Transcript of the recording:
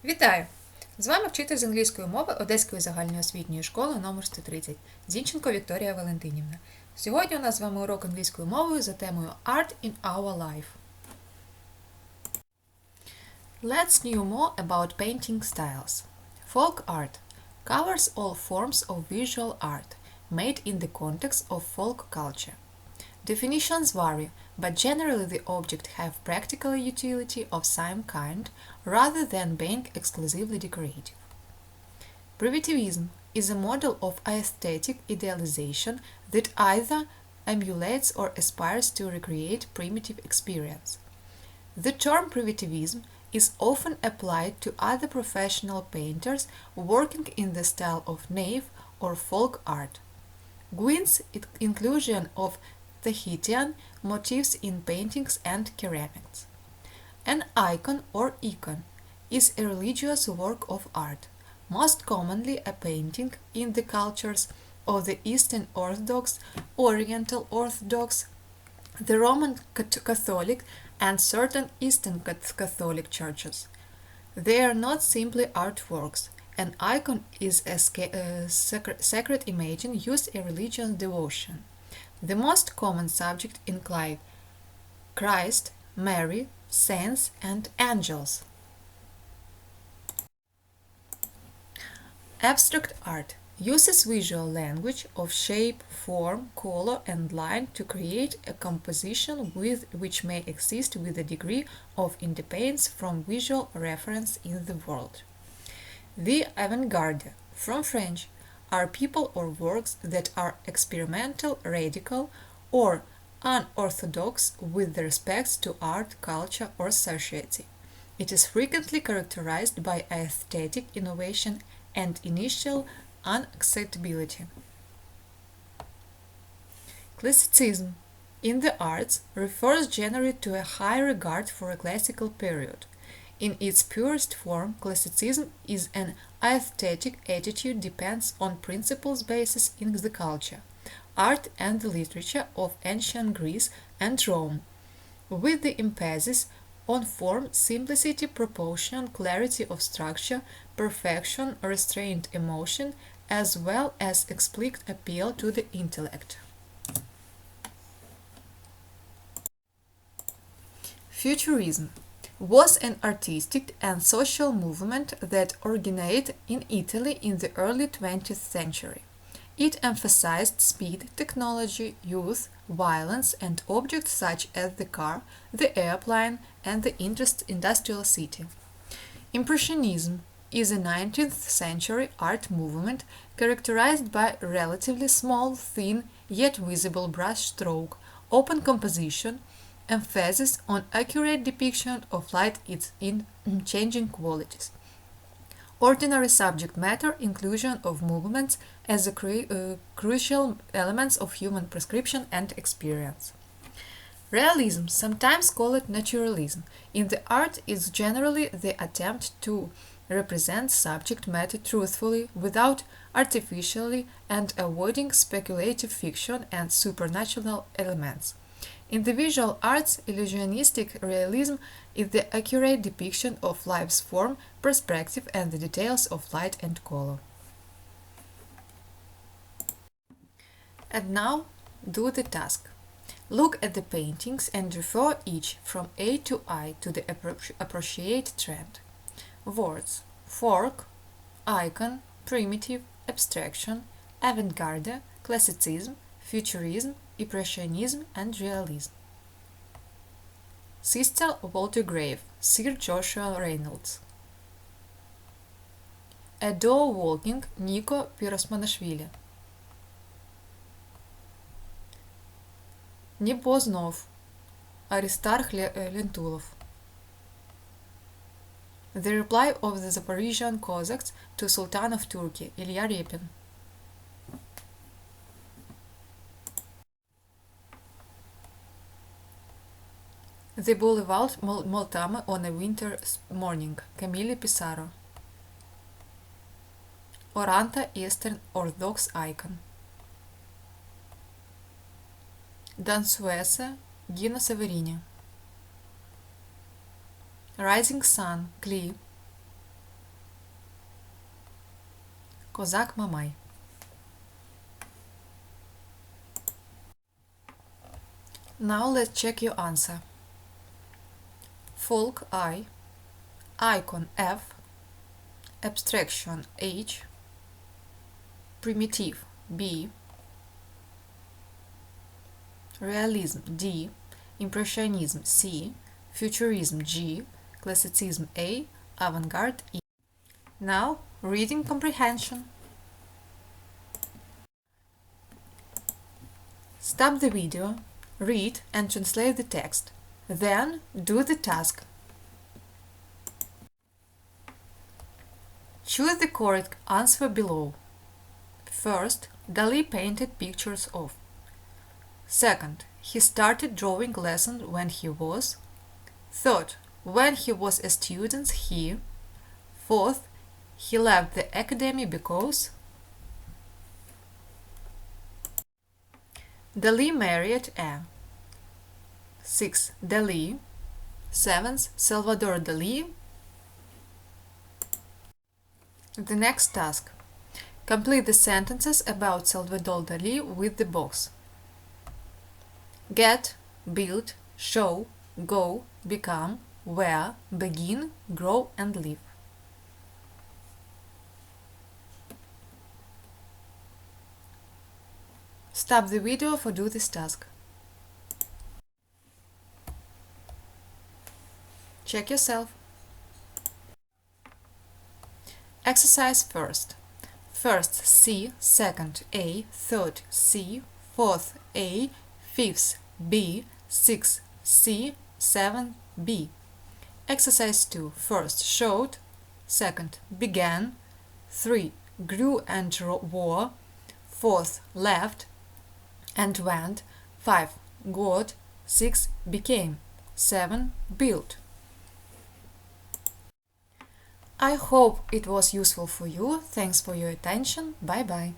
Вітаю! З вами вчитель з англійської мови Одеської загальноосвітньої школи номер 130 Зінченко Вікторія Валентинівна. Сьогодні у нас з вами урок англійською мовою за темою Art in our life. Let's know more about painting styles. Folk art covers all forms of visual art made in the context of folk culture. Definitions vary, but generally the object have practical utility of some kind rather than being exclusively decorative. Privativism is a model of aesthetic idealization that either emulates or aspires to recreate primitive experience. The term Privativism is often applied to other professional painters working in the style of naive or folk art. Gwyn's inclusion of Tahitian motifs in paintings and ceramics. An icon or icon is a religious work of art, most commonly a painting in the cultures of the Eastern Orthodox, Oriental Orthodox, the Roman Catholic, and certain Eastern Catholic churches. They are not simply artworks. An icon is a sacred imaging used in religious devotion. The most common subjects include Christ, Mary, saints, and angels. Abstract art uses visual language of shape, form, color, and line to create a composition which may exist with a degree of independence from visual reference in the world. The Avant-Garde, from French, are people or works that are experimental, radical, or unorthodox with respect to art, culture, or society. It is frequently characterized by aesthetic innovation and initial unacceptability. Classicism in the arts refers generally to a high regard for a classical period. In its purest form, classicism is an aesthetic attitude depends on principles basis in the culture, art and the literature of ancient Greece and Rome, with the emphasis on form, simplicity, proportion, clarity of structure, perfection, restrained emotion, as well as explicit appeal to the intellect. Futurism was an artistic and social movement that originated in Italy in the early 20th century. It emphasized speed, technology, youth, violence, and objects such as the car, the airplane, and the industrial city. Impressionism is a 19th century art movement characterized by relatively small, thin, yet visible brush stroke, open composition, emphasis on accurate depiction of light in changing qualities. Ordinary subject matter inclusion of movements as crucial elements of human perception and experience. Realism, sometimes called naturalism, in the art is generally the attempt to represent subject matter truthfully without artificially and avoiding speculative fiction and supernatural elements. In the visual arts, illusionistic realism is the accurate depiction of life's form, perspective, and the details of light and color. And now, do the task. Look at the paintings and refer each from A to I to the appropriate trend. Words: folk, icon, primitive, abstraction, avant-garde, classicism, futurism, impressionism, and realism. Sister Walter Grave, Sir Joshua Reynolds. A Dog Walking, Nico Pirosmanashvili. Небо знов, Аристарх Лентулов. The reply of the Zaporizhian Cossacks to Sultan of Turkey, Ilya Repin. The Boulevard Moltame on a Winter Morning, Camille Pissarro. Oranta Eastern Orthodox Icon. Dansuese, Gino Severini. Rising Sun, Klee. Козак Мамай. Now let's check your answer. Folk I, icon F, abstraction H, primitive B, realism D, impressionism C, futurism G, classicism A, avant-garde E. Now, reading comprehension. Stop the video, read and translate the text. Then, do the task. Choose the correct answer below. First, Dali painted pictures of. Second, he started drawing lessons when he was. Third, when he was a student, he. Fourth, he left the academy because. Dali married a. 6. Dali. 7. Salvador Dali. The next task. Complete the sentences about Salvador Dali with the box. Get, build, show, go, become, wear, begin, grow and live. Stop the video for do this task. Check yourself. Exercise first. First C, second A, third C, fourth A, fifth B, sixth C, 7 B. Exercise 2. First showed, second began, 3 grew and wore, 4th left and went, 5 got, 6 became, 7 built. I hope it was useful for you. Thanks for your attention. Bye bye.